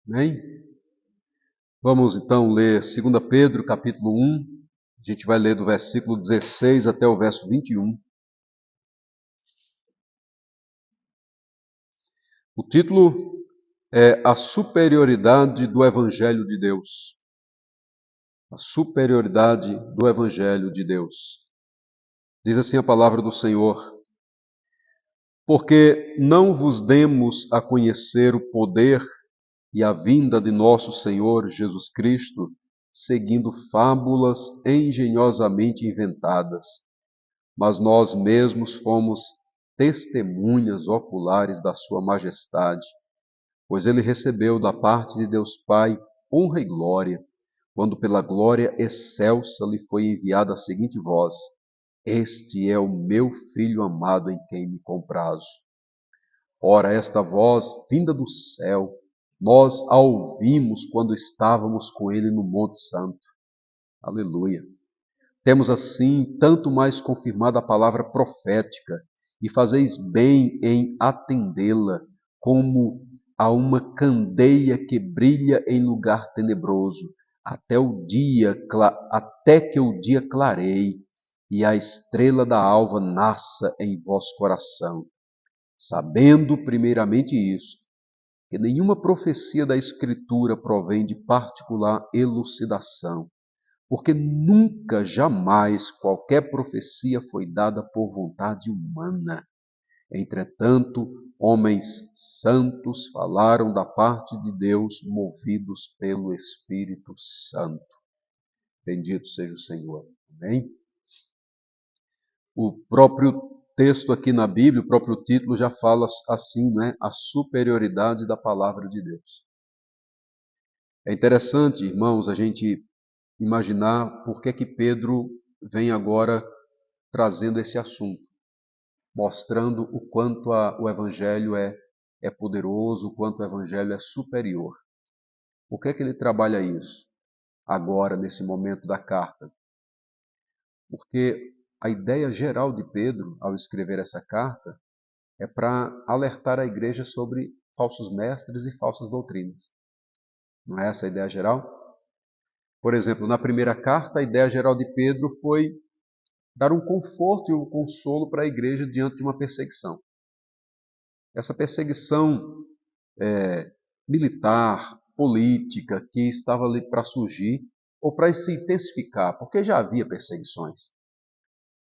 Amém? Vamos então ler 2 Pedro, capítulo 1. A gente vai ler do versículo 16 até o verso 21. O título é A Superioridade do Evangelho de Deus. A superioridade do Evangelho de Deus. Diz assim a palavra do Senhor: Porque não vos demos a conhecer o poder e a vinda de nosso Senhor Jesus Cristo, seguindo fábulas engenhosamente inventadas, mas nós mesmos fomos testemunhas oculares da sua majestade, pois ele recebeu da parte de Deus Pai honra e glória, quando pela glória excelsa lhe foi enviada a seguinte voz: Este é o meu Filho amado em quem me comprazo. Ora, esta voz, vinda do céu, nós a ouvimos quando estávamos com ele no Monte Santo. Aleluia. Temos assim tanto mais confirmado a palavra profética, e fazeis bem em atendê-la, como a uma candeia que brilha em lugar tenebroso, até que o dia clareie e a estrela da alva nasça em vosso coração. Sabendo primeiramente isso, que nenhuma profecia da Escritura provém de particular elucidação, porque nunca, jamais, qualquer profecia foi dada por vontade humana. Entretanto, homens santos falaram da parte de Deus, movidos pelo Espírito Santo. Bendito seja o Senhor. Amém? O próprio texto aqui na Bíblia, o próprio título já fala assim, né? A superioridade da palavra de Deus. É interessante, irmãos, a gente imaginar por que Pedro vem agora trazendo esse assunto, mostrando o quanto o Evangelho é poderoso, o quanto o Evangelho é superior. Por que ele trabalha isso agora, nesse momento da carta? Porque a ideia geral de Pedro, ao escrever essa carta, é para alertar a igreja sobre falsos mestres e falsas doutrinas. Não é essa a ideia geral? Por exemplo, na primeira carta, a ideia geral de Pedro foi dar um conforto e um consolo para a igreja diante de uma perseguição. Essa perseguição militar, política, que estava ali para surgir, ou para se intensificar, porque já havia perseguições,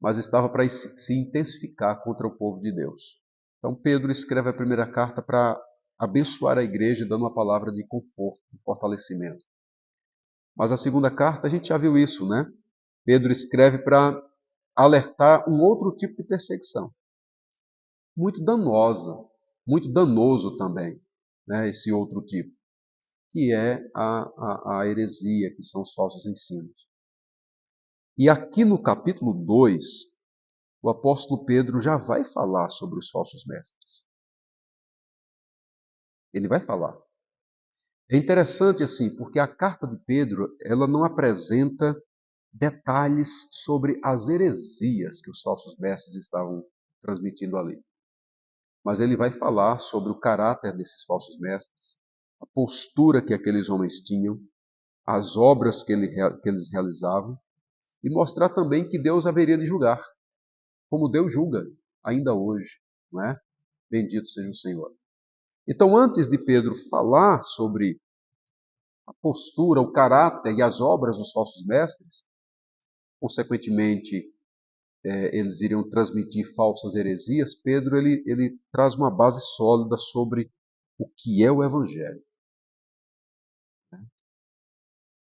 mas estava para se intensificar contra o povo de Deus. Então Pedro escreve a primeira carta para abençoar a igreja, dando uma palavra de conforto, de fortalecimento. Mas a segunda carta, a gente já viu isso, né? Pedro escreve para alertar um outro tipo de perseguição, muito danosa, muito danoso também, né? Esse outro tipo, que é a heresia, que são os falsos ensinos. E aqui no capítulo 2, o apóstolo Pedro já vai falar sobre os falsos mestres. Ele vai falar. É interessante assim, porque a carta de Pedro, ela não apresenta detalhes sobre as heresias que os falsos mestres estavam transmitindo ali. Mas ele vai falar sobre o caráter desses falsos mestres, a postura que aqueles homens tinham, as obras que eles realizavam, e mostrar também que Deus haveria de julgar, como Deus julga ainda hoje, não é? Bendito seja o Senhor. Então, antes de Pedro falar sobre a postura, o caráter e as obras dos falsos mestres, consequentemente, eles iriam transmitir falsas heresias, Pedro ele traz uma base sólida sobre o que é o Evangelho,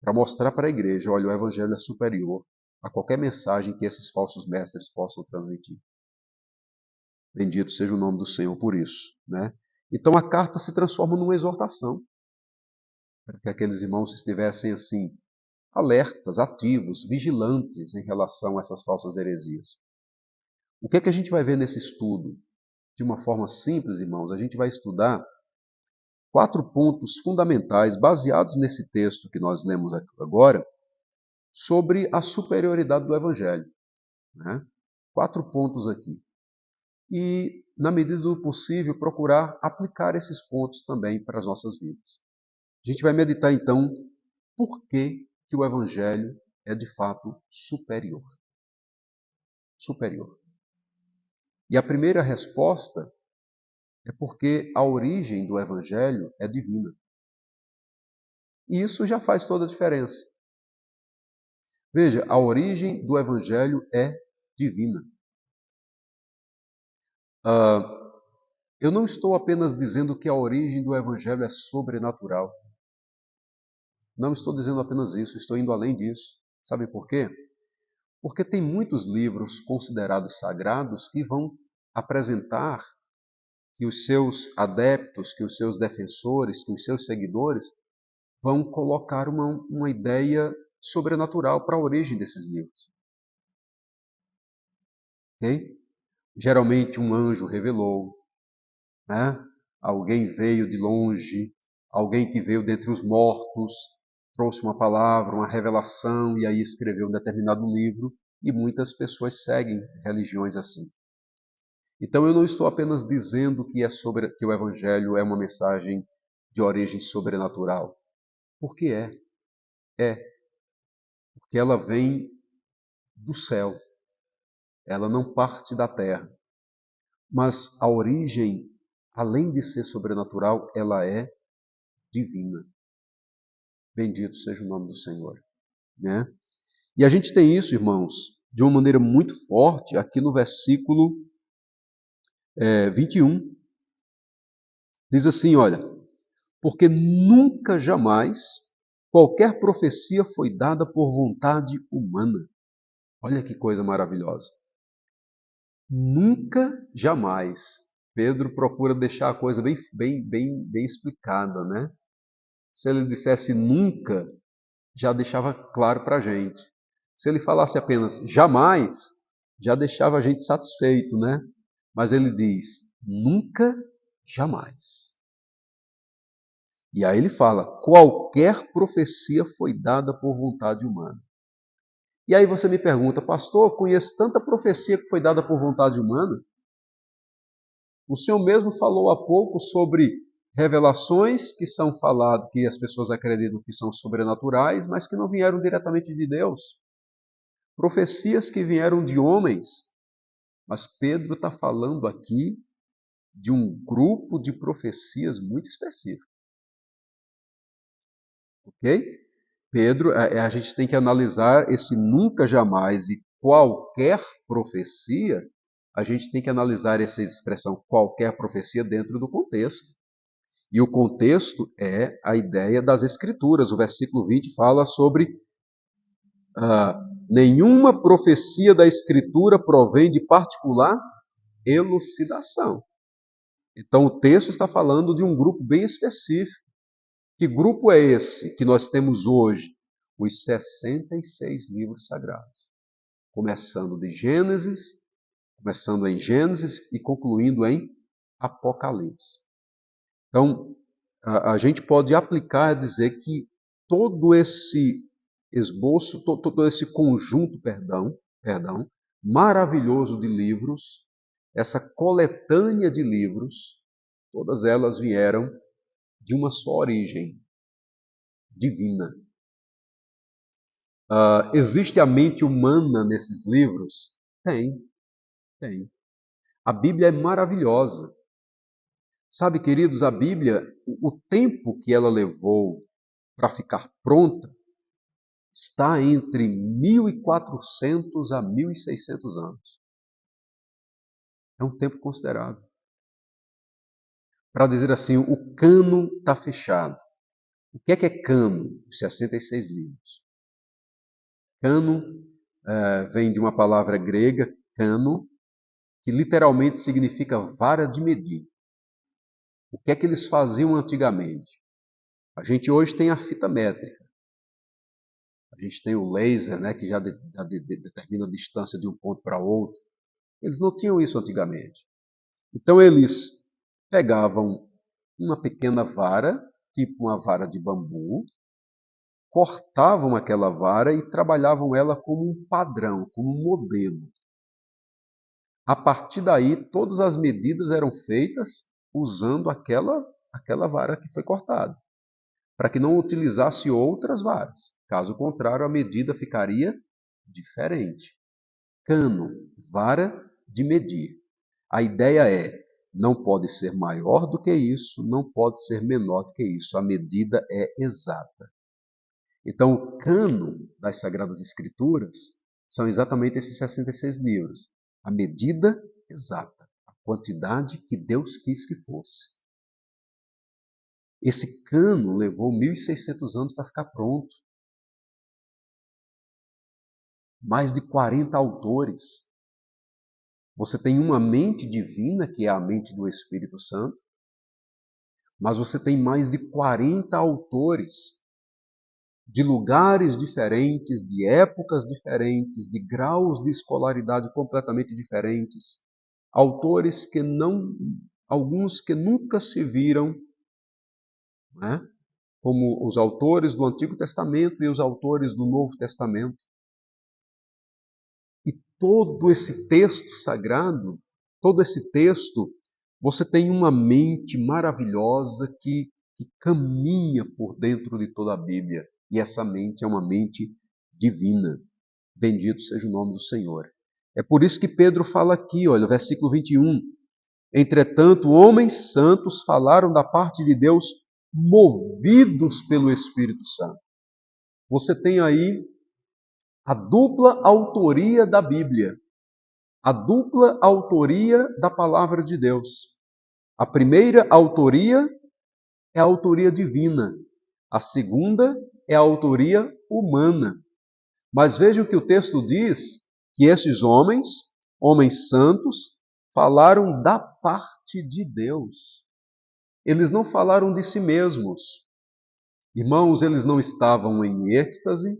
para mostrar para a igreja, olha, o Evangelho é superior a qualquer mensagem que esses falsos mestres possam transmitir. Bendito seja o nome do Senhor por isso, né? Então a carta se transforma numa exortação, para que aqueles irmãos estivessem assim, alertas, ativos, vigilantes em relação a essas falsas heresias. O que é que a gente vai ver nesse estudo? De uma forma simples, irmãos, a gente vai estudar 4 pontos fundamentais, baseados nesse texto que nós lemos agora, sobre a superioridade do Evangelho, né? 4 pontos aqui. E, na medida do possível, procurar aplicar esses pontos também para as nossas vidas. A gente vai meditar então por que o Evangelho é de fato superior. Superior. E a primeira resposta é porque a origem do Evangelho é divina. E isso já faz toda a diferença. Veja, a origem do Evangelho é divina. Eu não estou apenas dizendo que a origem do Evangelho é sobrenatural. Não estou dizendo apenas isso, estou indo além disso. Sabe por quê? Porque tem muitos livros considerados sagrados que vão apresentar que os seus adeptos, que os seus defensores, que os seus seguidores vão colocar uma ideia sobrenatural para a origem desses livros. Okay? Geralmente um anjo revelou, né? Alguém veio de longe, alguém que veio dentre os mortos, trouxe uma palavra, uma revelação e aí escreveu um determinado livro e muitas pessoas seguem religiões assim. Então eu não estou apenas dizendo que o Evangelho é uma mensagem de origem sobrenatural. Porque é, porque ela vem do céu, ela não parte da terra. Mas a origem, além de ser sobrenatural, ela é divina. Bendito seja o nome do Senhor. Né? E a gente tem isso, irmãos, de uma maneira muito forte aqui no versículo 21. Diz assim, olha, porque nunca jamais qualquer profecia foi dada por vontade humana. Olha que coisa maravilhosa. Nunca, jamais. Pedro procura deixar a coisa bem explicada, né? Se ele dissesse nunca, já deixava claro para a gente. Se ele falasse apenas jamais, já deixava a gente satisfeito, né? Mas ele diz nunca, jamais. E aí ele fala: qualquer profecia foi dada por vontade humana. E aí você me pergunta, pastor, conheço tanta profecia que foi dada por vontade humana? O senhor mesmo falou há pouco sobre revelações que são faladas, que as pessoas acreditam que são sobrenaturais, mas que não vieram diretamente de Deus. Profecias que vieram de homens. Mas Pedro está falando aqui de um grupo de profecias muito específico. Ok? Pedro, a gente tem que analisar esse nunca, jamais e qualquer profecia, a gente tem que analisar essa expressão qualquer profecia dentro do contexto. E o contexto é a ideia das Escrituras. O versículo 20 fala sobre nenhuma profecia da Escritura provém de particular elucidação. Então o texto está falando de um grupo bem específico. Que grupo é esse que nós temos hoje? Os 66 livros sagrados. Começando em Gênesis e concluindo em Apocalipse. Então, a gente pode aplicar e dizer que todo esse esboço, todo esse conjunto, maravilhoso de livros, essa coletânea de livros, todas elas vieram de uma só origem, divina. Existe a mente humana nesses livros? Tem. A Bíblia é maravilhosa. Sabe, queridos, a Bíblia, o tempo que ela levou para ficar pronta está entre 1400 a 1600 anos. É um tempo considerável. Para dizer assim, o cano está fechado. O que é cano? Os 66 livros. Cano vem de uma palavra grega, cano, que literalmente significa vara de medir. O que é que eles faziam antigamente? A gente hoje tem a fita métrica. A gente tem o laser, né, que já determina a distância de um ponto para outro. Eles não tinham isso antigamente. Então eles pegavam uma pequena vara, tipo uma vara de bambu, cortavam aquela vara e trabalhavam ela como um padrão, como um modelo. A partir daí, todas as medidas eram feitas usando aquela vara que foi cortada. para que não utilizasse outras varas. Caso contrário, a medida ficaria diferente. Cano, vara de medir. A ideia é, não pode ser maior do que isso, não pode ser menor do que isso. A medida é exata. Então, o cano das Sagradas Escrituras são exatamente esses 66 livros. A medida exata, a quantidade que Deus quis que fosse. Esse cano levou 1.600 anos para ficar pronto. Mais de 40 autores. Você tem uma mente divina, que é a mente do Espírito Santo, mas você tem mais de 40 autores de lugares diferentes, de épocas diferentes, de graus de escolaridade completamente diferentes. Autores que alguns que nunca se viram, né? Como os autores do Antigo Testamento e os autores do Novo Testamento. E todo esse texto sagrado, todo esse texto, você tem uma mente maravilhosa que caminha por dentro de toda a Bíblia. E essa mente é uma mente divina. Bendito seja o nome do Senhor. É por isso que Pedro fala aqui, olha, versículo 21. Entretanto, homens santos falaram da parte de Deus, movidos pelo Espírito Santo. Você tem aí a dupla autoria da Bíblia, a dupla autoria da palavra de Deus. A primeira autoria é a autoria divina, a segunda é a autoria humana. Mas veja o que o texto diz, que esses homens santos, falaram da parte de Deus. Eles não falaram de si mesmos. Irmãos, eles não estavam em êxtase,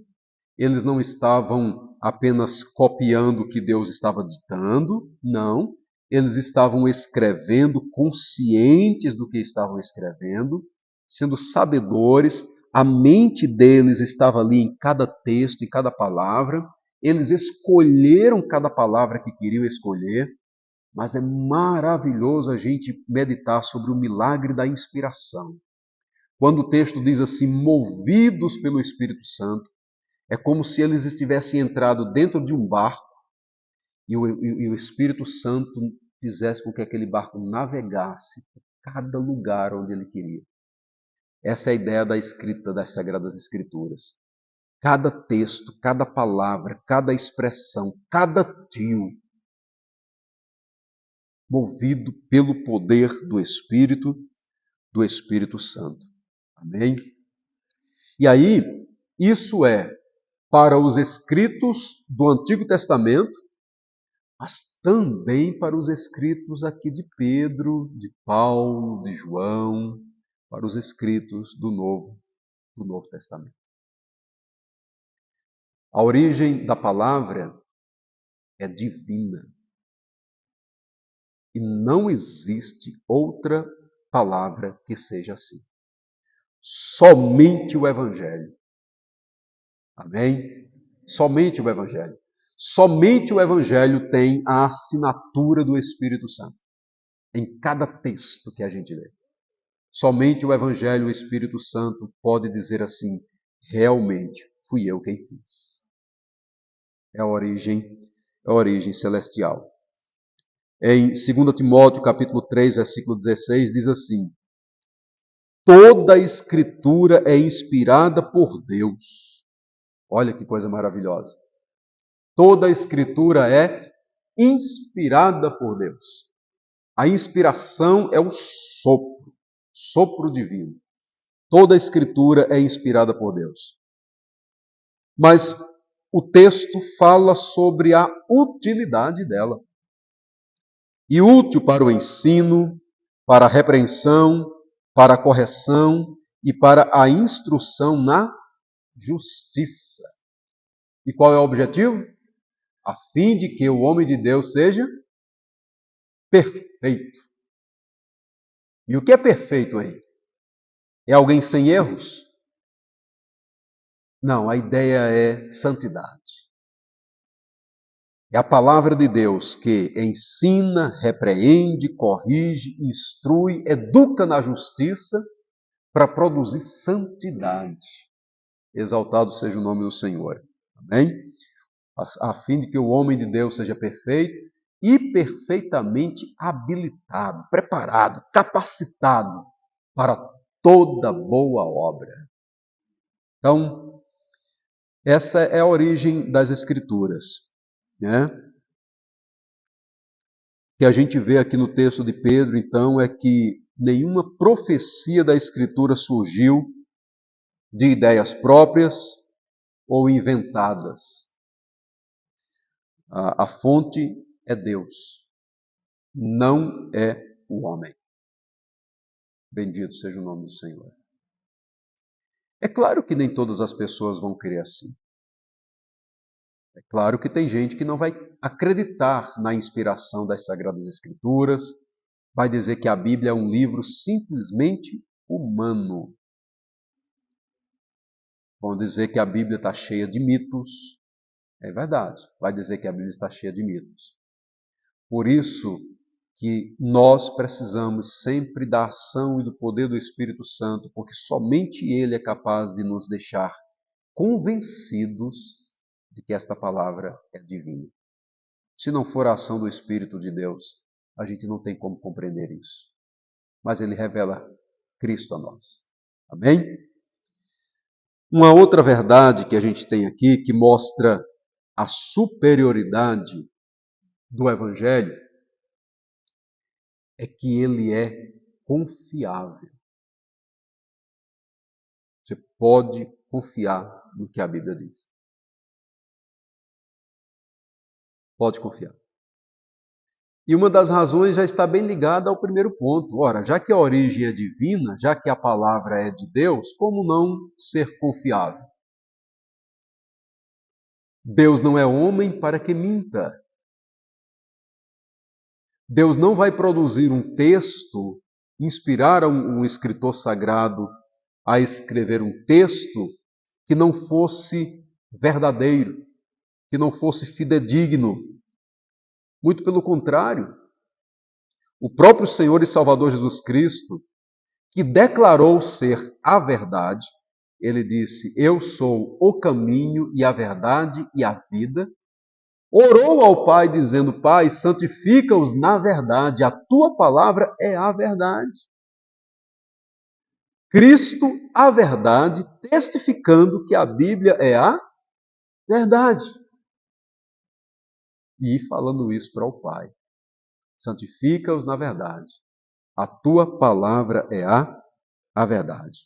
eles não estavam apenas copiando o que Deus estava ditando, não. Eles estavam escrevendo, conscientes do que estavam escrevendo, sendo sabedores, a mente deles estava ali em cada texto, em cada palavra. Eles escolheram cada palavra que queriam escolher, mas é maravilhoso a gente meditar sobre o milagre da inspiração. Quando o texto diz assim, movidos pelo Espírito Santo, é como se eles estivessem entrado dentro de um barco e o Espírito Santo fizesse com que aquele barco navegasse por cada lugar onde ele queria. Essa é a ideia da escrita das Sagradas Escrituras. Cada texto, cada palavra, cada expressão, cada tio, movido pelo poder do Espírito Santo. Amém? E aí, isso é para os escritos do Antigo Testamento, mas também para os escritos aqui de Pedro, de Paulo, de João, para os escritos do Novo Testamento. A origem da palavra é divina. E não existe outra palavra que seja assim. Somente o Evangelho. Amém? Somente o Evangelho. Somente o Evangelho tem a assinatura do Espírito Santo. Em cada texto que a gente lê. Somente o Evangelho, o Espírito Santo, pode dizer assim, realmente, fui eu quem fiz. É a origem celestial. Em 2 Timóteo, capítulo 3, versículo 16, diz assim, toda a Escritura é inspirada por Deus. Olha que coisa maravilhosa. Toda a Escritura é inspirada por Deus. A inspiração é o sopro divino. Toda a Escritura é inspirada por Deus. Mas o texto fala sobre a utilidade dela. E útil para o ensino, para a repreensão, para a correção e para a instrução na justiça. E qual é o objetivo? A fim de que o homem de Deus seja perfeito. E o que é perfeito aí? É alguém sem erros? Não, a ideia é santidade. É a palavra de Deus que ensina, repreende, corrige, instrui, educa na justiça, para produzir santidade. Exaltado seja o nome do Senhor. Amém? A fim de que o homem de Deus seja perfeito e perfeitamente habilitado, preparado, capacitado para toda boa obra. Então, essa é a origem das Escrituras, né? O que a gente vê aqui no texto de Pedro, então, é que nenhuma profecia da Escritura surgiu de ideias próprias ou inventadas. A fonte é Deus, não é o homem. Bendito seja o nome do Senhor. É claro que nem todas as pessoas vão crer assim. É claro que tem gente que não vai acreditar na inspiração das Sagradas Escrituras, vai dizer que a Bíblia é um livro simplesmente humano. Vão dizer que a Bíblia está cheia de mitos. É verdade, vai dizer que a Bíblia está cheia de mitos. Por isso que nós precisamos sempre da ação e do poder do Espírito Santo, porque somente Ele é capaz de nos deixar convencidos de que esta palavra é divina. Se não for a ação do Espírito de Deus, a gente não tem como compreender isso. Mas Ele revela Cristo a nós. Amém? Uma outra verdade que a gente tem aqui, que mostra a superioridade do Evangelho, é que ele é confiável. Você pode confiar no que a Bíblia diz. Pode confiar. E uma das razões já está bem ligada ao primeiro ponto. Ora, já que a origem é divina, já que a palavra é de Deus, como não ser confiável? Deus não é homem para que minta. Deus não vai produzir um texto, inspirar um escritor sagrado a escrever um texto que não fosse verdadeiro, que não fosse fidedigno. Muito pelo contrário, o próprio Senhor e Salvador Jesus Cristo, que declarou ser a verdade, ele disse: Eu sou o caminho e a verdade e a vida. Orou ao Pai dizendo: Pai, santifica-os na verdade, a tua palavra é a verdade. Cristo, a verdade, testificando que a Bíblia é a verdade. E falando isso para o Pai: santifica-os na verdade. A tua palavra é a verdade.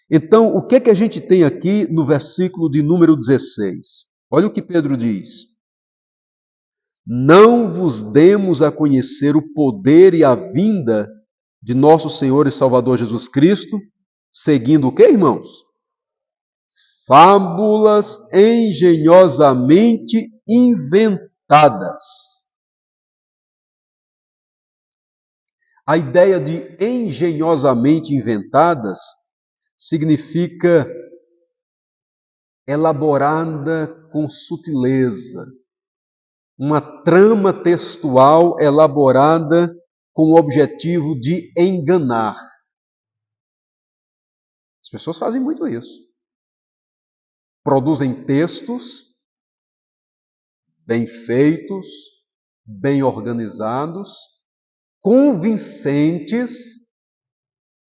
Então, o que é que a gente tem aqui no versículo de número 16? Olha o que Pedro diz. Não vos demos a conhecer o poder e a vinda de nosso Senhor e Salvador Jesus Cristo, seguindo o que, irmãos? Fábulas engenhosamente inventadas. A ideia de engenhosamente inventadas significa elaborada com sutileza, uma trama textual elaborada com o objetivo de enganar. As pessoas fazem muito isso. Produzem textos bem feitos, bem organizados, convincentes,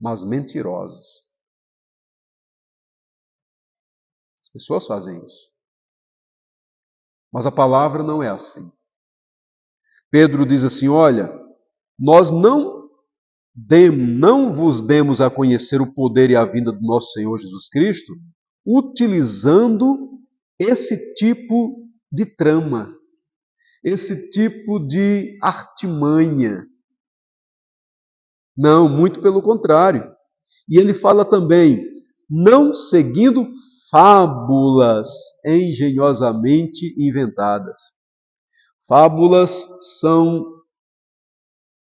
mas mentirosos. As pessoas fazem isso. Mas a palavra não é assim. Pedro diz assim: olha, nós não vos demos a conhecer o poder e a vinda do nosso Senhor Jesus Cristo, utilizando esse tipo de trama, esse tipo de artimanha. Não, muito pelo contrário. E ele fala também, não seguindo fábulas engenhosamente inventadas. Fábulas são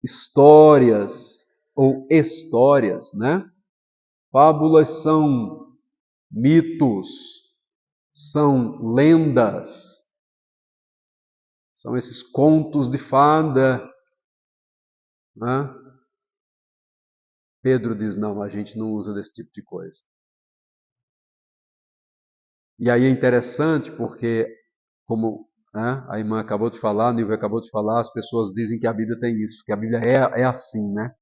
histórias ou histórias, né? Fábulas são mitos, são lendas, são esses contos de fada, né? Pedro diz, não, a gente não usa desse tipo de coisa. E aí é interessante porque, como, né, a irmã acabou de falar, a Nilva acabou de falar, as pessoas dizem que a Bíblia tem isso, que a Bíblia é assim, né?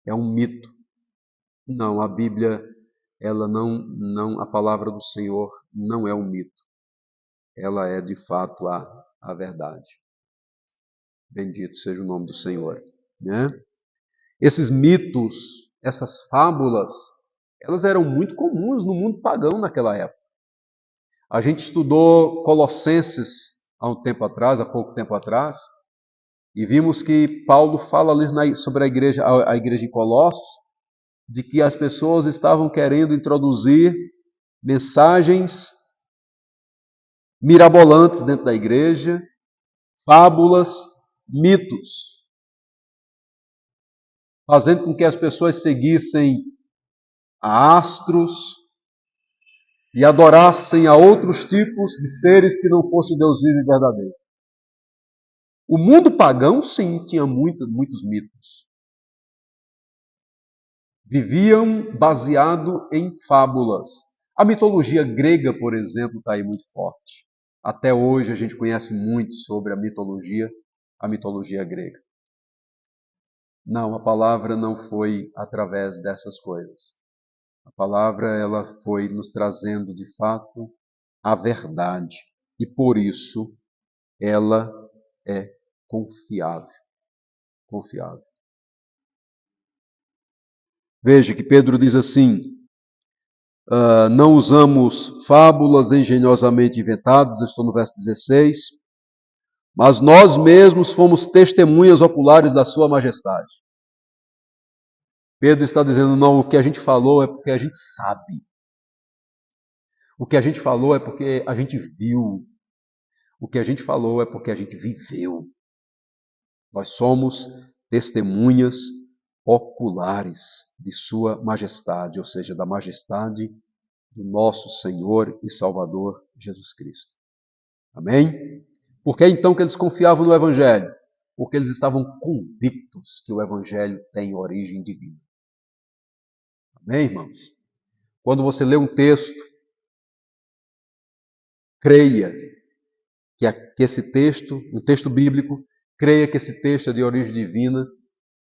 É um mito. Não, a Bíblia, ela não, a palavra do Senhor não é um mito. Ela é de fato a verdade. Bendito seja o nome do Senhor, né? Esses mitos, essas fábulas, elas eram muito comuns no mundo pagão naquela época. A gente estudou Colossenses há um tempo atrás, há pouco tempo atrás, e vimos que Paulo fala ali sobre a igreja em Colossos, de que as pessoas estavam querendo introduzir mensagens mirabolantes dentro da igreja, fábulas, mitos, fazendo com que as pessoas seguissem a astros e adorassem a outros tipos de seres que não fosse o Deus vivo e verdadeiro. O mundo pagão, sim, tinha muitos mitos. Viviam baseado em fábulas. A mitologia grega, por exemplo, está aí muito forte. Até hoje a gente conhece muito sobre a mitologia grega. Não, a palavra não foi através dessas coisas. A palavra ela foi nos trazendo de fato a verdade e por isso ela é confiável. Confiável. Veja que Pedro diz assim: não usamos fábulas engenhosamente inventadas, eu estou no verso 16, mas nós mesmos fomos testemunhas oculares da sua majestade. Pedro está dizendo, não, o que a gente falou é porque a gente sabe. O que a gente falou é porque a gente viu. O que a gente falou é porque a gente viveu. Nós somos testemunhas oculares de sua majestade, ou seja, da majestade do nosso Senhor e Salvador Jesus Cristo. Amém? Por que então que eles confiavam no Evangelho? Porque eles estavam convictos que o Evangelho tem origem divina. Amém, irmãos? Quando você lê um texto, creia que esse texto, um texto bíblico, creia que esse texto é de origem divina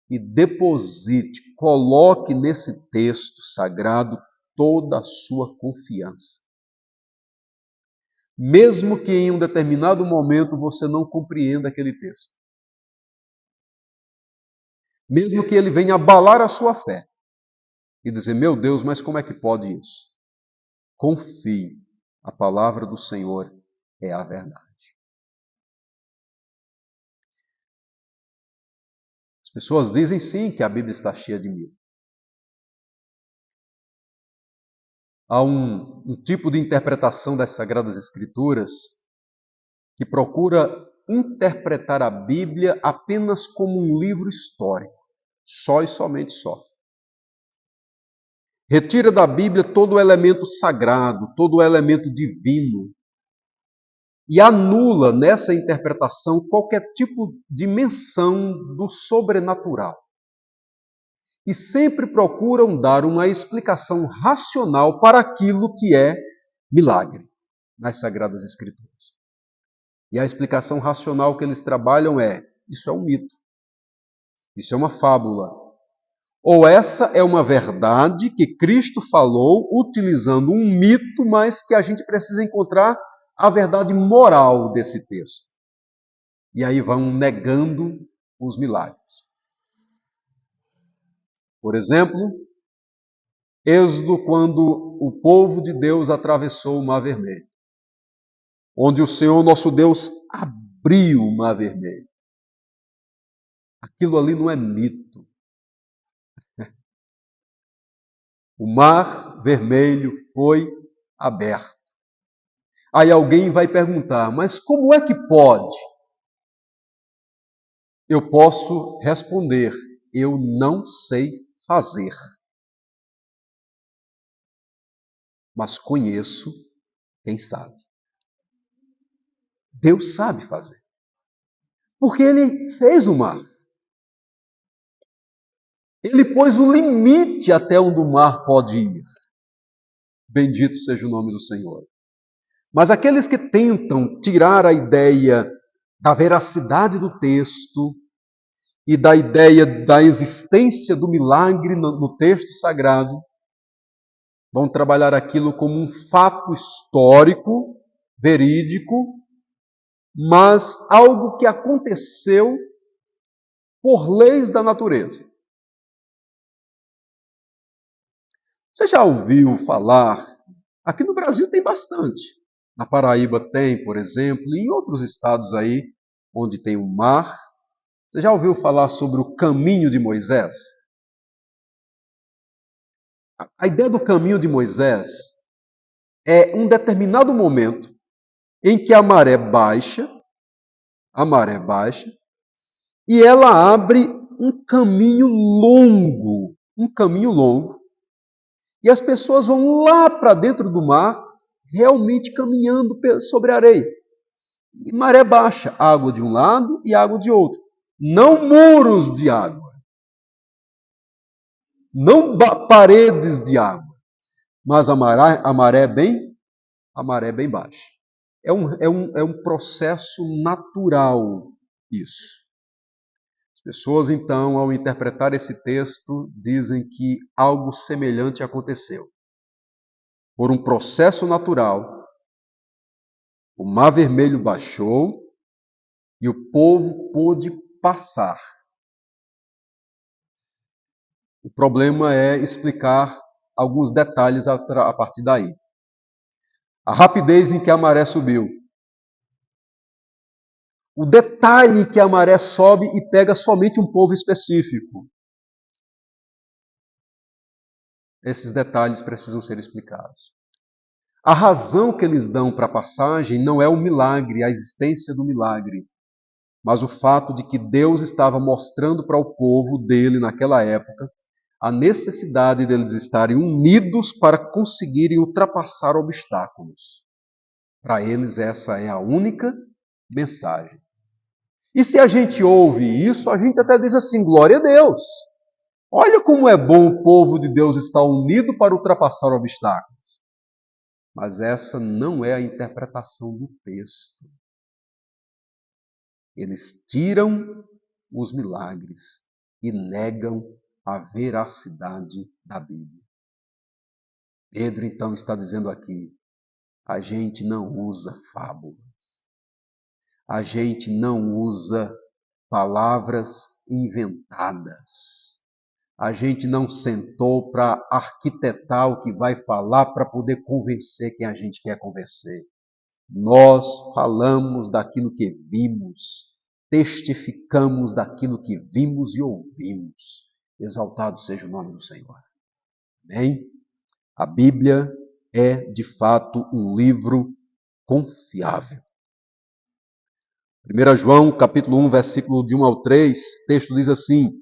e deposite, coloque nesse texto sagrado toda a sua confiança. Mesmo que em um determinado momento você não compreenda aquele texto. Mesmo que ele venha abalar a sua fé e dizer, meu Deus, mas como é que pode isso? Confie, a palavra do Senhor é a verdade. As pessoas dizem sim que a Bíblia está cheia de mito. Há um tipo de interpretação das Sagradas Escrituras que procura interpretar a Bíblia apenas como um livro histórico, só e somente só. Retira da Bíblia todo o elemento sagrado, todo o elemento divino, e anula nessa interpretação qualquer tipo de menção do sobrenatural. E sempre procuram dar uma explicação racional para aquilo que é milagre nas Sagradas Escrituras. E a explicação racional que eles trabalham é: isso é um mito, isso é uma fábula. Ou essa é uma verdade que Cristo falou utilizando um mito, mas que a gente precisa encontrar a verdade moral desse texto. E aí vão negando os milagres. Por exemplo, Êxodo, quando o povo de Deus atravessou o Mar Vermelho, onde o Senhor nosso Deus abriu o Mar Vermelho. Aquilo ali não é mito. O Mar Vermelho foi aberto. Aí alguém vai perguntar, mas como é que pode? Eu posso responder, eu não sei fazer, mas conheço quem sabe. Deus sabe fazer. Porque Ele fez o mar. Ele pôs o limite até onde o mar pode ir. Bendito seja o nome do Senhor. Mas aqueles que tentam tirar a ideia da veracidade do texto e da ideia da existência do milagre no texto sagrado, vão trabalhar aquilo como um fato histórico, verídico, mas algo que aconteceu por leis da natureza. Você já ouviu falar? Aqui no Brasil tem bastante. Na Paraíba tem, por exemplo, e em outros estados aí, onde tem o mar. Você já ouviu falar sobre o caminho de Moisés? A ideia do caminho de Moisés é um determinado momento em que a maré baixa, e ela abre um caminho longo, e as pessoas vão lá para dentro do mar, realmente caminhando sobre a areia. E maré baixa, água de um lado e água de outro. Não muros de água, não paredes de água, mas a maré é bem baixa. É um processo natural isso. As pessoas, então, ao interpretar esse texto, dizem que algo semelhante aconteceu. Por um processo natural, o Mar Vermelho baixou e o povo pôde passar. O problema é explicar alguns detalhes a partir daí. A rapidez em que a maré subiu. O detalhe que a maré sobe e pega somente um povo específico. Esses detalhes precisam ser explicados. A razão que eles dão para a passagem não é o milagre, a existência do milagre, mas o fato de que Deus estava mostrando para o povo dele naquela época a necessidade deles estarem unidos para conseguirem ultrapassar obstáculos. Para eles, essa é a única mensagem. E se a gente ouve isso, a gente até diz assim: glória a Deus! Olha como é bom o povo de Deus estar unido para ultrapassar obstáculos. Mas essa não é a interpretação do texto. Eles tiram os milagres e negam a veracidade da Bíblia. Pedro, então, está dizendo aqui: a gente não usa fábulas, a gente não usa palavras inventadas, a gente não sentou para arquitetar o que vai falar para poder convencer quem a gente quer convencer. Nós falamos daquilo que vimos, testificamos daquilo que vimos e ouvimos. Exaltado seja o nome do Senhor. Amém? A Bíblia é, de fato, um livro confiável. 1 João, capítulo 1, versículo de 1 ao 3, o texto diz assim: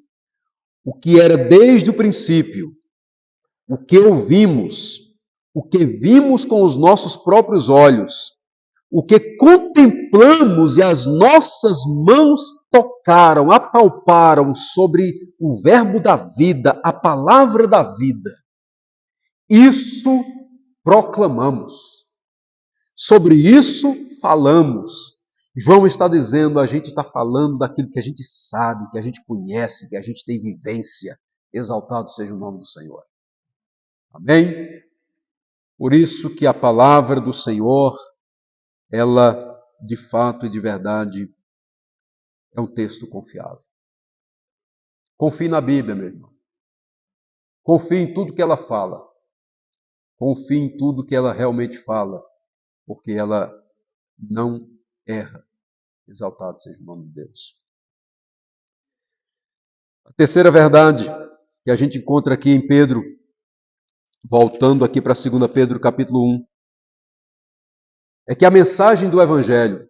o que era desde o princípio, o que ouvimos, o que vimos com os nossos próprios olhos, o que contemplamos e as nossas mãos tocaram, apalparam sobre o verbo da vida, a palavra da vida. Isso proclamamos. Sobre isso falamos. João está dizendo, a gente está falando daquilo que a gente sabe, que a gente conhece, que a gente tem vivência. Exaltado seja o nome do Senhor. Amém? Por isso que a palavra do Senhor, ela, de fato e de verdade, é um texto confiável. Confie na Bíblia, meu irmão. Confie em tudo que ela fala. Confie em tudo que ela realmente fala, porque ela não erra. Exaltado seja o nome de Deus. A terceira verdade que a gente encontra aqui em Pedro, voltando aqui para 2 Pedro capítulo 1, é que a mensagem do Evangelho,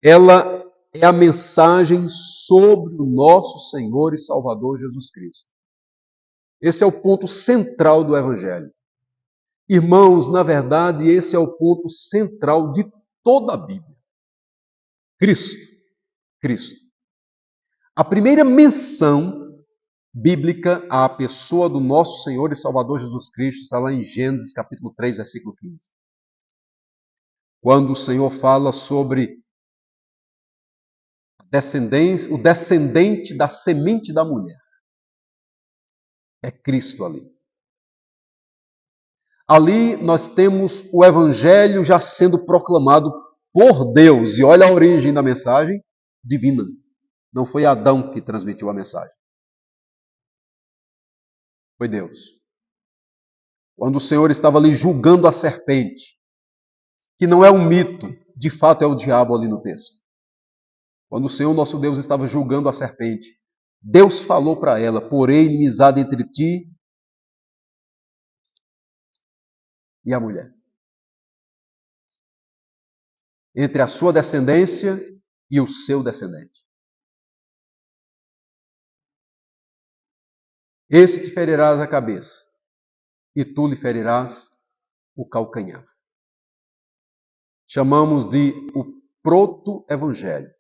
ela é a mensagem sobre o nosso Senhor e Salvador Jesus Cristo. Esse é o ponto central do Evangelho. Irmãos, na verdade, esse é o ponto central de toda a Bíblia. Cristo. Cristo. A primeira menção bíblica à pessoa do nosso Senhor e Salvador Jesus Cristo, está lá em Gênesis capítulo 3, versículo 15. Quando o Senhor fala sobre o descendente da semente da mulher. É Cristo ali. Ali nós temos o Evangelho já sendo proclamado por Deus. E olha a origem da mensagem divina. Não foi Adão que transmitiu a mensagem. Foi Deus. Quando o Senhor estava ali julgando a serpente, que não é um mito, de fato é o diabo ali no texto. Quando o Senhor nosso Deus estava julgando a serpente, Deus falou para ela: porém inimizade entre ti e a mulher, entre a sua descendência e o seu descendente. Esse te ferirás a cabeça, e tu lhe ferirás o calcanhar. Chamamos de o proto-evangelho.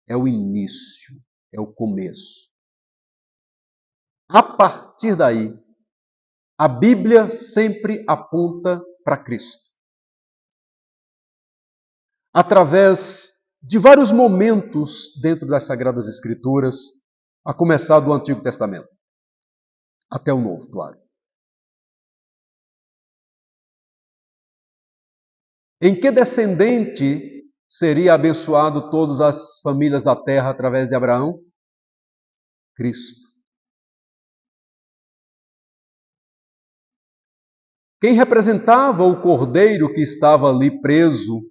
É o início, é o começo. A partir daí, a Bíblia sempre aponta para Cristo. Através de vários momentos dentro das Sagradas Escrituras, a começar do Antigo Testamento até o Novo, claro. Em que descendente seria abençoado todas as famílias da terra através de Abraão? Cristo. Quem representava o cordeiro que estava ali preso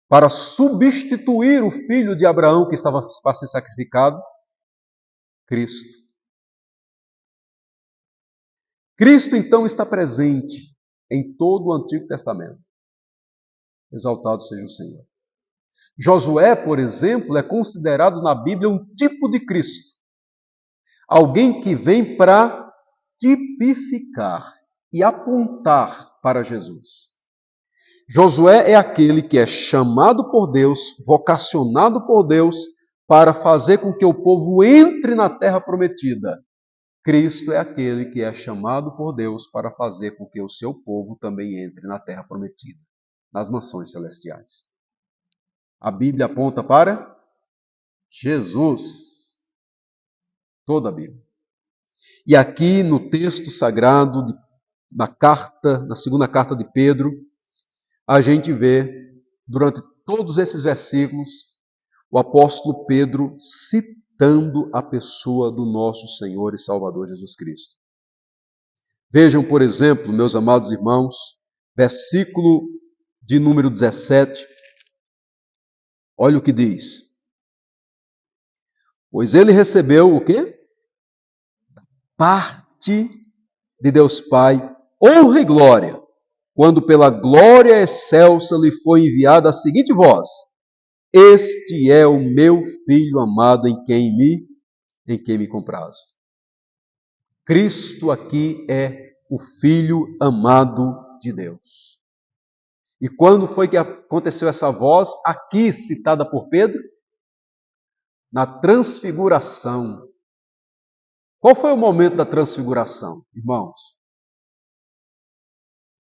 para substituir o filho de Abraão que estava para ser sacrificado? Cristo. Cristo, então, está presente em todo o Antigo Testamento. Exaltado seja o Senhor. Josué, por exemplo, é considerado na Bíblia um tipo de Cristo. Alguém que vem para tipificar e apontar para Jesus. Josué é aquele que é chamado por Deus, vocacionado por Deus, para fazer com que o povo entre na terra prometida. Cristo é aquele que é chamado por Deus para fazer com que o seu povo também entre na terra prometida, nas mansões celestiais. A Bíblia aponta para Jesus. Toda a Bíblia. E aqui no texto sagrado, na segunda carta de Pedro, a gente vê, durante todos esses versículos, o apóstolo Pedro citando a pessoa do nosso Senhor e Salvador Jesus Cristo. Vejam, por exemplo, meus amados irmãos, versículo de número 17. Olha o que diz. Pois ele recebeu o quê? Parte de Deus Pai, honra e glória, quando pela glória excelsa lhe foi enviada a seguinte voz: este é o meu filho amado em quem me comprazo. Cristo aqui é o filho amado de Deus. E quando foi que aconteceu essa voz, aqui citada por Pedro? Na transfiguração. Qual foi o momento da transfiguração, irmãos?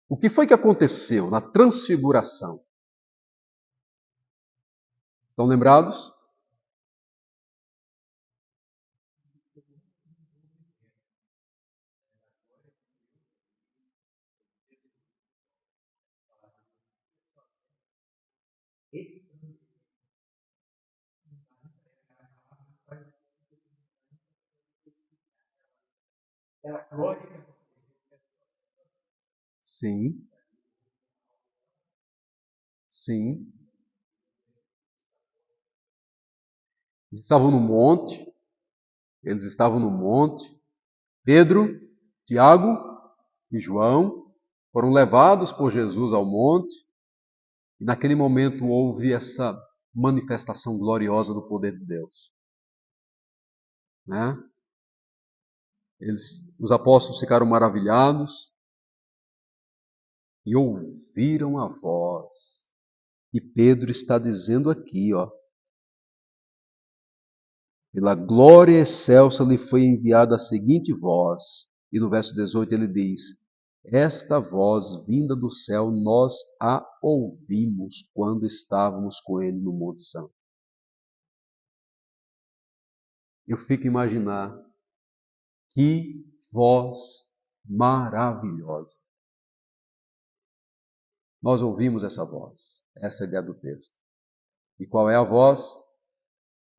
O que foi que aconteceu na transfiguração? Estão lembrados? Sim. Sim. Eles estavam no monte. Eles estavam no monte. Pedro, Tiago e João foram levados por Jesus ao monte. E naquele momento houve essa manifestação gloriosa do poder de Deus. Né? Os apóstolos ficaram maravilhados e ouviram a voz. E Pedro está dizendo aqui, ó, Pela glória excelsa lhe foi enviada a seguinte voz. E no verso 18 ele diz: esta voz vinda do céu nós a ouvimos quando estávamos com ele no Monte Santo. Eu fico a imaginar que voz maravilhosa. Nós ouvimos essa voz. Essa é a ideia do texto. E qual é a voz?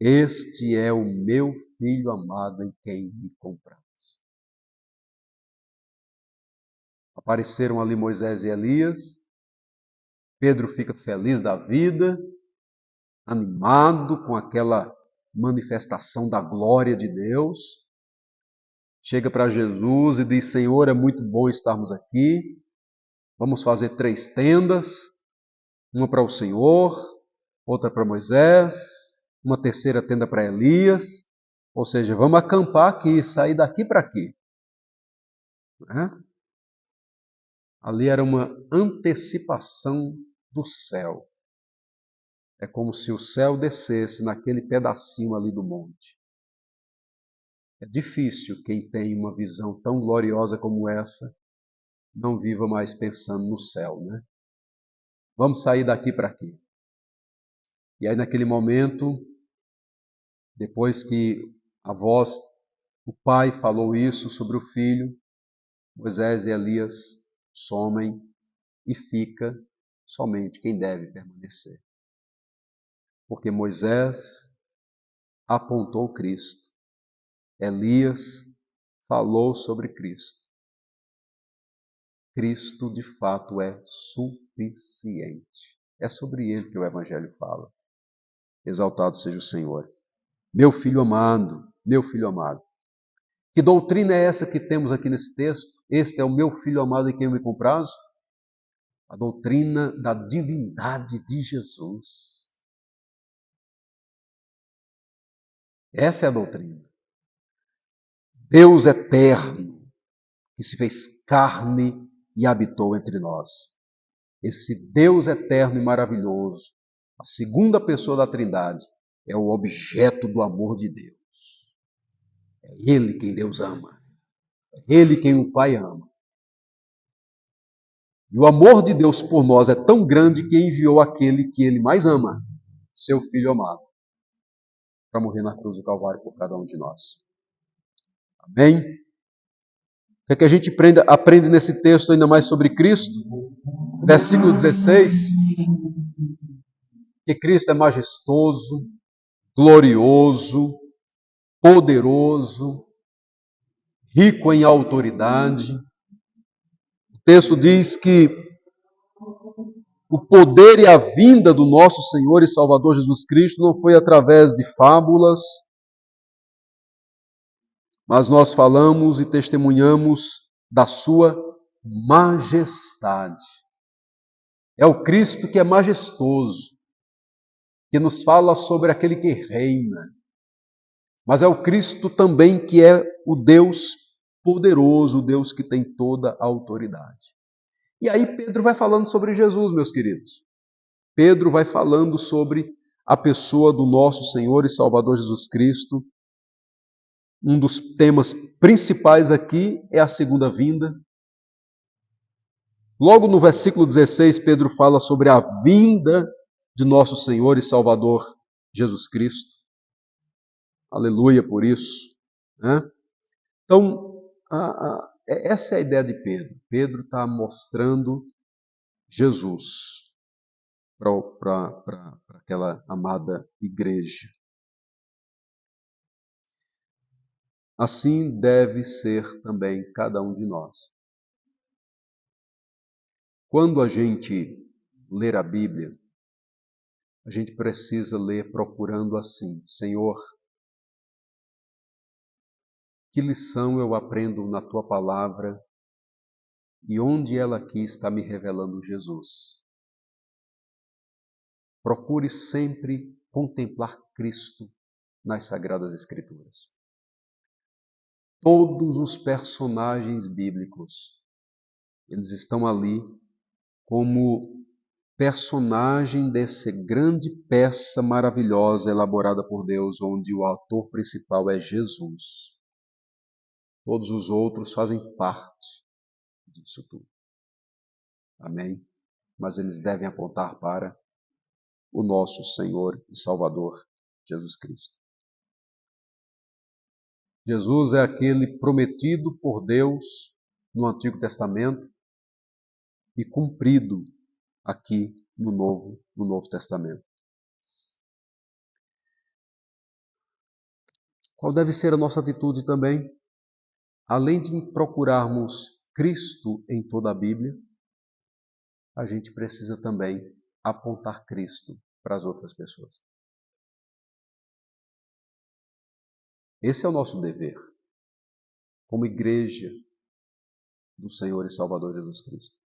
Este é o meu filho amado em quem me compraste. Apareceram ali Moisés e Elias. Pedro fica feliz da vida, animado com aquela manifestação da glória de Deus. Chega para Jesus e diz: Senhor, é muito bom estarmos aqui. Vamos fazer 3 tendas, uma para o Senhor, outra para Moisés, uma terceira tenda para Elias. Ou seja, vamos acampar aqui, sair daqui para aqui. Ali era uma antecipação do céu. É como se o céu descesse naquele pedacinho ali do monte. É difícil quem tem uma visão tão gloriosa como essa não viva mais pensando no céu, né? Vamos sair daqui para aqui. E aí naquele momento, depois que a voz, o pai falou isso sobre o filho, Moisés e Elias somem e fica somente quem deve permanecer. Porque Moisés apontou Cristo, Elias falou sobre Cristo. Cristo de fato é suficiente. É sobre ele que o Evangelho fala. Exaltado seja o Senhor. Meu filho amado, meu filho amado. Que doutrina é essa que temos aqui nesse texto? Este é o meu filho amado em quem eu me comprazo? A doutrina da divindade de Jesus. Essa é a doutrina. Deus eterno, que se fez carne e habitou entre nós. Esse Deus eterno e maravilhoso, a segunda pessoa da Trindade, é o objeto do amor de Deus. É Ele quem Deus ama. É Ele quem o Pai ama. E o amor de Deus por nós é tão grande que enviou aquele que Ele mais ama, seu Filho amado, para morrer na cruz do Calvário por cada um de nós. Amém? O que é que a gente aprende nesse texto ainda mais sobre Cristo? Versículo 16. Que Cristo é majestoso, glorioso, poderoso, rico em autoridade. O texto diz que o poder e a vinda do nosso Senhor e Salvador Jesus Cristo não foi através de fábulas, mas nós falamos e testemunhamos da sua majestade. É o Cristo que é majestoso, que nos fala sobre aquele que reina. Mas é o Cristo também que é o Deus poderoso, o Deus que tem toda a autoridade. E aí Pedro vai falando sobre Jesus, meus queridos. Pedro vai falando sobre a pessoa do nosso Senhor e Salvador Jesus Cristo. Um dos temas principais aqui é a segunda vinda. Logo no versículo 16, Pedro fala sobre a vinda de nosso Senhor e Salvador Jesus Cristo. Aleluia por isso. Né? Então, essa é a ideia de Pedro. Pedro está mostrando Jesus para aquela amada igreja. Assim deve ser também cada um de nós. Quando a gente ler a Bíblia, a gente precisa ler procurando assim: Senhor, que lição eu aprendo na Tua palavra e onde ela aqui está me revelando Jesus? Procure sempre contemplar Cristo nas Sagradas Escrituras. Todos os personagens bíblicos, eles estão ali como personagem dessa grande peça maravilhosa elaborada por Deus, onde o ator principal é Jesus. Todos os outros fazem parte disso tudo. Amém? Mas eles devem apontar para o nosso Senhor e Salvador, Jesus Cristo. Jesus é aquele prometido por Deus no Antigo Testamento e cumprido aqui no Novo Testamento. Qual deve ser a nossa atitude também? Além de procurarmos Cristo em toda a Bíblia, a gente precisa também apontar Cristo para as outras pessoas. Esse é o nosso dever, como igreja do Senhor e Salvador Jesus Cristo.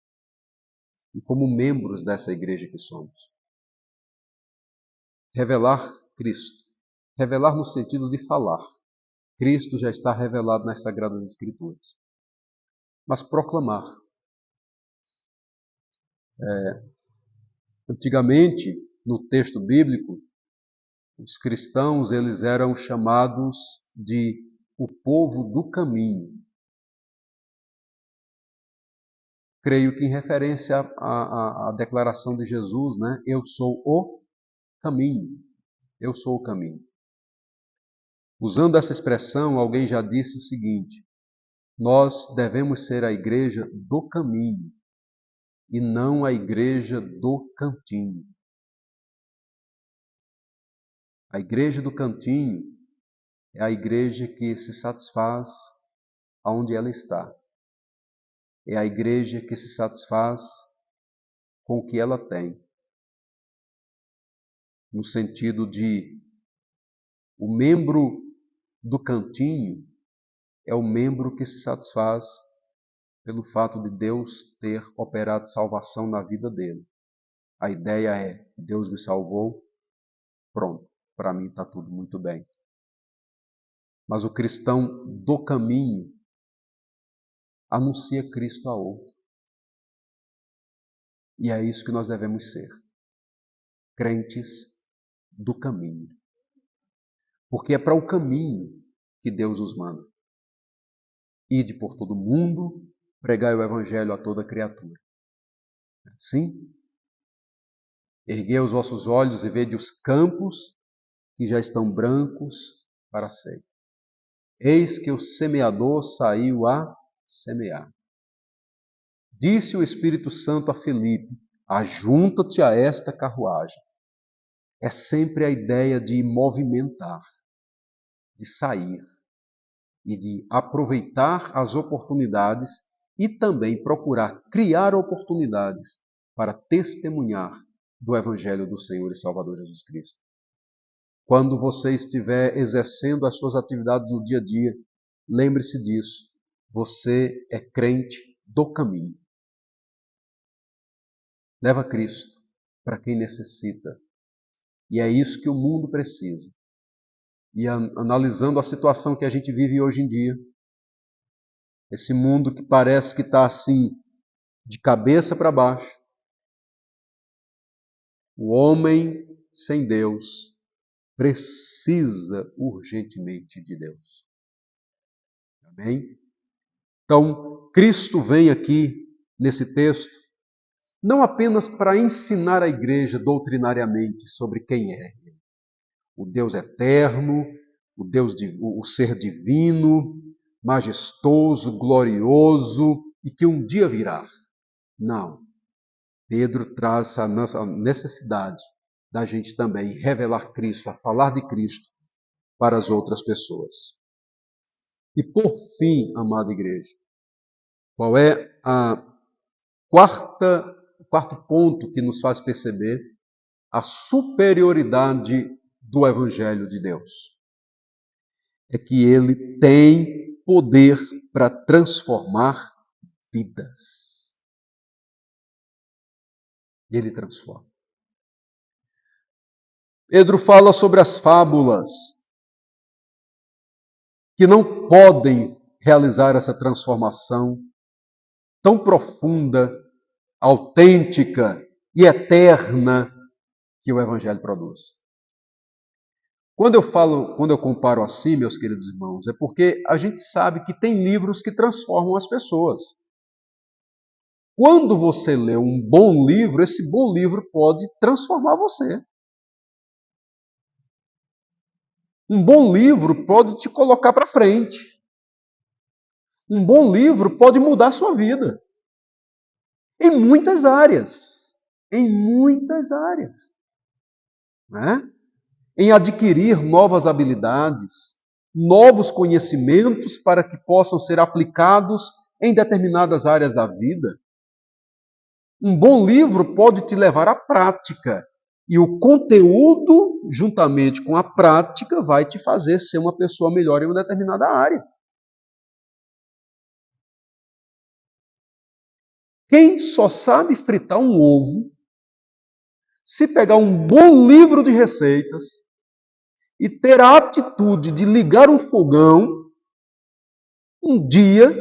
E como membros dessa igreja que somos. Revelar Cristo. Revelar no sentido de falar. Cristo já está revelado nas Sagradas Escrituras. Mas proclamar. Antigamente, no texto bíblico, os cristãos eles eram chamados de o povo do caminho. Creio que em referência à declaração de Jesus, né? Eu sou o caminho. Eu sou o caminho. Usando essa expressão, alguém já disse o seguinte: nós devemos ser a igreja do caminho e não a igreja do cantinho. A igreja do cantinho é a igreja que se satisfaz aonde ela está. É a igreja que se satisfaz com o que ela tem. No sentido de o membro do cantinho é o membro que se satisfaz pelo fato de Deus ter operado salvação na vida dele. A ideia é, Deus me salvou, pronto, para mim está tudo muito bem. Mas o cristão do caminho anuncia Cristo a outro. E é isso que nós devemos ser. Crentes do caminho. Porque é para o caminho que Deus nos manda. Ide por todo mundo, pregai o evangelho a toda criatura. Sim? Erguei os vossos olhos e vede os campos que já estão brancos para a ceifa. Eis que o semeador saiu a semear. Disse o Espírito Santo a Filipe: ajunta-te a esta carruagem. É sempre a ideia de movimentar, de sair e de aproveitar as oportunidades e também procurar criar oportunidades para testemunhar do Evangelho do Senhor e Salvador Jesus Cristo. Quando você estiver exercendo as suas atividades no dia a dia, lembre-se disso. Você é crente do caminho. Leva Cristo para quem necessita. E é isso que o mundo precisa. E analisando a situação que a gente vive hoje em dia, esse mundo que parece que está assim, de cabeça para baixo, o homem sem Deus precisa urgentemente de Deus. Amém? Então, Cristo vem aqui nesse texto não apenas para ensinar a igreja doutrinariamente sobre quem é o Deus eterno, o ser divino, majestoso, glorioso e que um dia virá. Não. Pedro traz a necessidade da gente também revelar Cristo, a falar de Cristo para as outras pessoas. E por fim, amada igreja, qual é o quarto ponto que nos faz perceber a superioridade do Evangelho de Deus? É que ele tem poder para transformar vidas. E ele transforma. Pedro fala sobre as fábulas que não podem realizar essa transformação tão profunda, autêntica e eterna que o Evangelho produz. Quando eu comparo assim, meus queridos irmãos, é porque a gente sabe que tem livros que transformam as pessoas. Quando você lê um bom livro, esse bom livro pode transformar você. Um bom livro pode te colocar para frente. Um bom livro pode mudar a sua vida. Em muitas áreas. Em muitas áreas. Né? Em adquirir novas habilidades, novos conhecimentos para que possam ser aplicados em determinadas áreas da vida. Um bom livro pode te levar à prática. E o conteúdo, juntamente com a prática, vai te fazer ser uma pessoa melhor em uma determinada área. Quem só sabe fritar um ovo, se pegar um bom livro de receitas e ter a atitude de ligar um fogão, um dia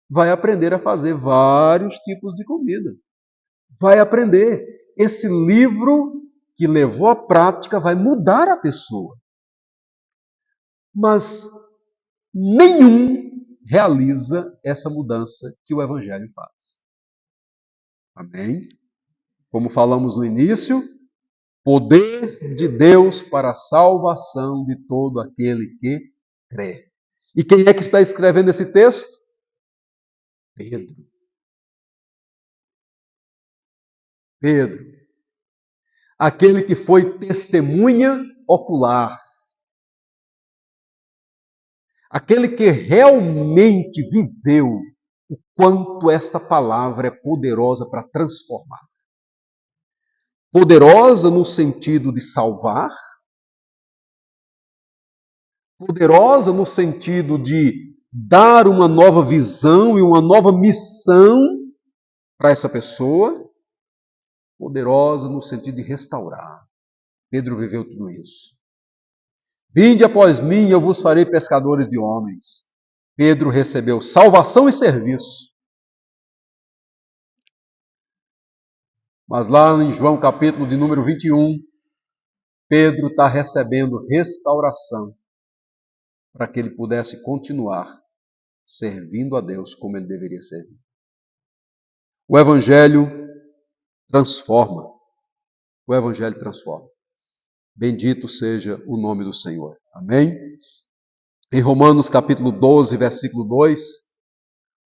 vai aprender a fazer vários tipos de comida. Vai aprender. Esse livro que levou à prática vai mudar a pessoa. Mas nenhum realiza essa mudança que o Evangelho faz. Amém? Como falamos no início, poder de Deus para a salvação de todo aquele que crê. E quem é que está escrevendo esse texto? Pedro. Pedro. Aquele que foi testemunha ocular. Aquele que realmente viveu o quanto esta palavra é poderosa para transformar. Poderosa no sentido de salvar, poderosa no sentido de dar uma nova visão e uma nova missão para essa pessoa, poderosa no sentido de restaurar. Pedro viveu tudo isso. Vinde após mim, eu vos farei pescadores de homens. Pedro recebeu salvação e serviço. Mas lá em João capítulo de número 21, Pedro está recebendo restauração para que ele pudesse continuar servindo a Deus como ele deveria servir. O Evangelho transforma. O Evangelho transforma. Bendito seja o nome do Senhor. Amém? Em Romanos capítulo 12, versículo 2,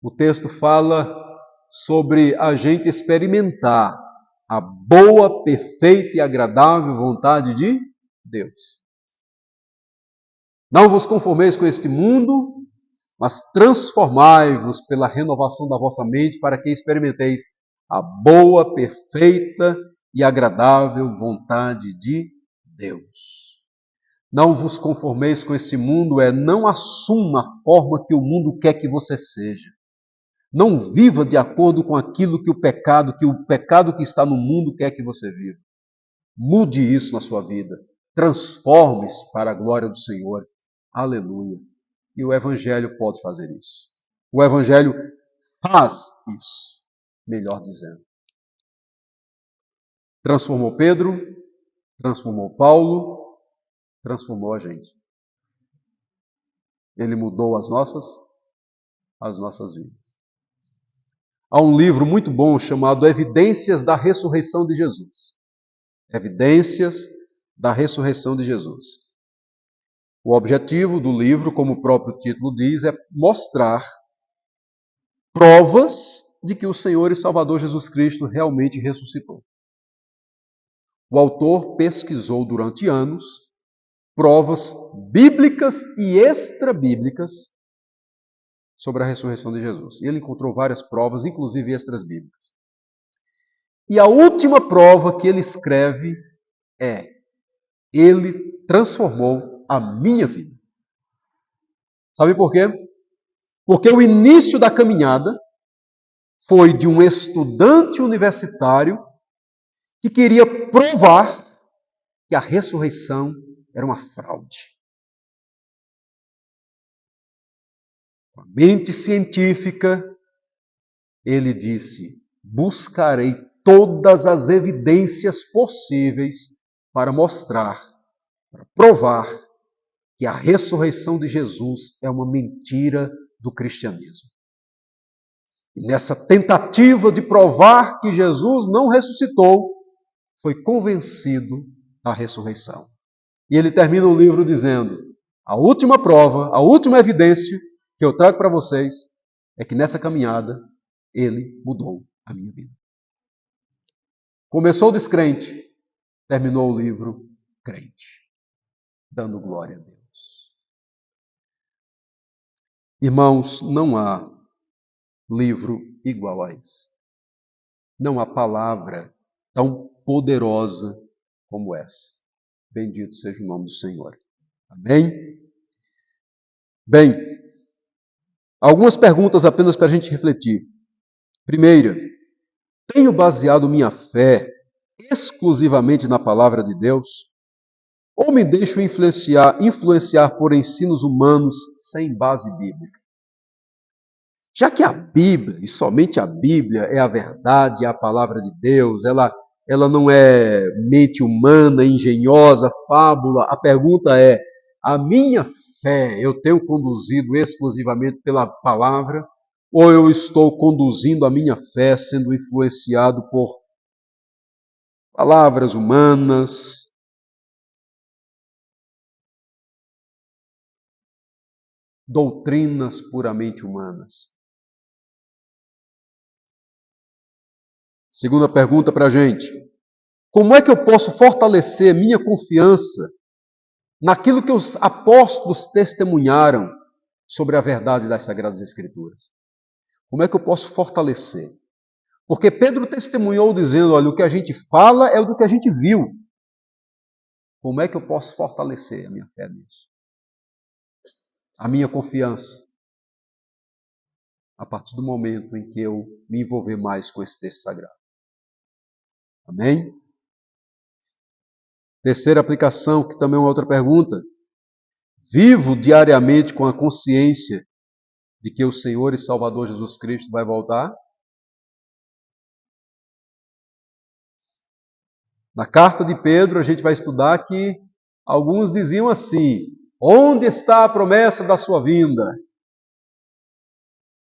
o texto fala sobre a gente experimentar a boa, perfeita e agradável vontade de Deus. Não vos conformeis com este mundo, mas transformai-vos pela renovação da vossa mente para que experimenteis a boa, perfeita e agradável vontade de Deus. Não vos conformeis com esse mundo, não assuma a forma que o mundo quer que você seja. Não viva de acordo com aquilo que o pecado que está no mundo quer que você viva. Mude isso na sua vida. Transforme-se para a glória do Senhor. Aleluia. E o Evangelho pode fazer isso. O Evangelho faz isso, melhor dizendo. Transformou Pedro, transformou Paulo, transformou a gente. Ele mudou as nossas vidas. Há um livro muito bom chamado Evidências da Ressurreição de Jesus. Evidências da Ressurreição de Jesus. O objetivo do livro, como o próprio título diz, é mostrar provas de que o Senhor e Salvador Jesus Cristo realmente ressuscitou. O autor pesquisou durante anos provas bíblicas e extrabíblicas sobre a ressurreição de Jesus. E ele encontrou várias provas, inclusive extrabíblicas. E a última prova que ele escreve é: ele transformou a minha vida. Sabe por quê? Porque o início da caminhada foi de um estudante universitário que queria provar que a ressurreição era uma fraude. Com a mente científica, ele disse: buscarei todas as evidências possíveis para mostrar, para provar que a ressurreição de Jesus é uma mentira do cristianismo. E nessa tentativa de provar que Jesus não ressuscitou, foi convencido da ressurreição. E ele termina o livro dizendo: a última prova, a última evidência que eu trago para vocês é que nessa caminhada ele mudou a minha vida. Começou descrente, terminou o livro crente, dando glória a Deus. Irmãos, não há livro igual a esse. Não há palavra tão poderosa como essa. Bendito seja o nome do Senhor. Amém? Bem, algumas perguntas apenas para a gente refletir. Primeira, tenho baseado minha fé exclusivamente na palavra de Deus? Ou me deixo influenciar por ensinos humanos sem base bíblica? Já que a Bíblia, e somente a Bíblia, é a verdade, é a palavra de Deus, ela não é mente humana, engenhosa, fábula, a pergunta é: a minha fé eu tenho conduzido exclusivamente pela palavra, ou eu estou conduzindo a minha fé sendo influenciado por palavras humanas, doutrinas puramente humanas? Segunda pergunta para a gente: como é que eu posso fortalecer minha confiança naquilo que os apóstolos testemunharam sobre a verdade das Sagradas Escrituras? Como é que eu posso fortalecer? Porque Pedro testemunhou dizendo: olha, o que a gente fala é o do que a gente viu. Como é que eu posso fortalecer a minha fé nisso? A minha confiança, a partir do momento em que eu me envolver mais com esse texto sagrado. Amém? Terceira aplicação, que também é uma outra pergunta. Vivo diariamente com a consciência de que o Senhor e Salvador Jesus Cristo vai voltar? Na carta de Pedro, a gente vai estudar que alguns diziam assim: onde está a promessa da sua vinda?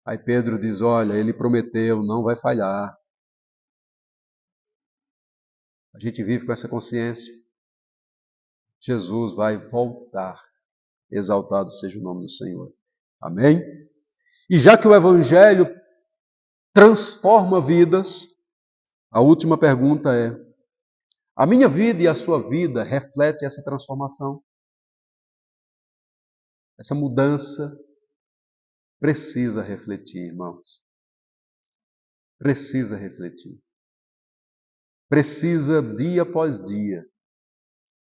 Aí Pedro diz: olha, ele prometeu, não vai falhar. A gente vive com essa consciência. Jesus vai voltar. Exaltado seja o nome do Senhor. Amém? E já que o Evangelho transforma vidas, a última pergunta é: a minha vida e a sua vida refletem essa transformação? Essa mudança precisa refletir, irmãos. Precisa refletir. Precisa, dia após dia,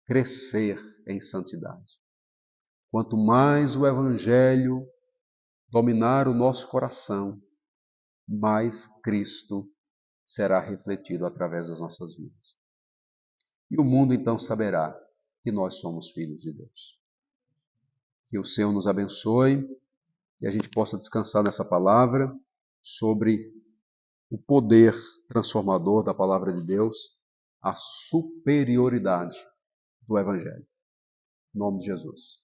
crescer em santidade. Quanto mais o Evangelho dominar o nosso coração, mais Cristo será refletido através das nossas vidas. E o mundo então saberá que nós somos filhos de Deus. Que o Senhor nos abençoe, que a gente possa descansar nessa palavra sobre o poder transformador da palavra de Deus, a superioridade do Evangelho. Em nome de Jesus.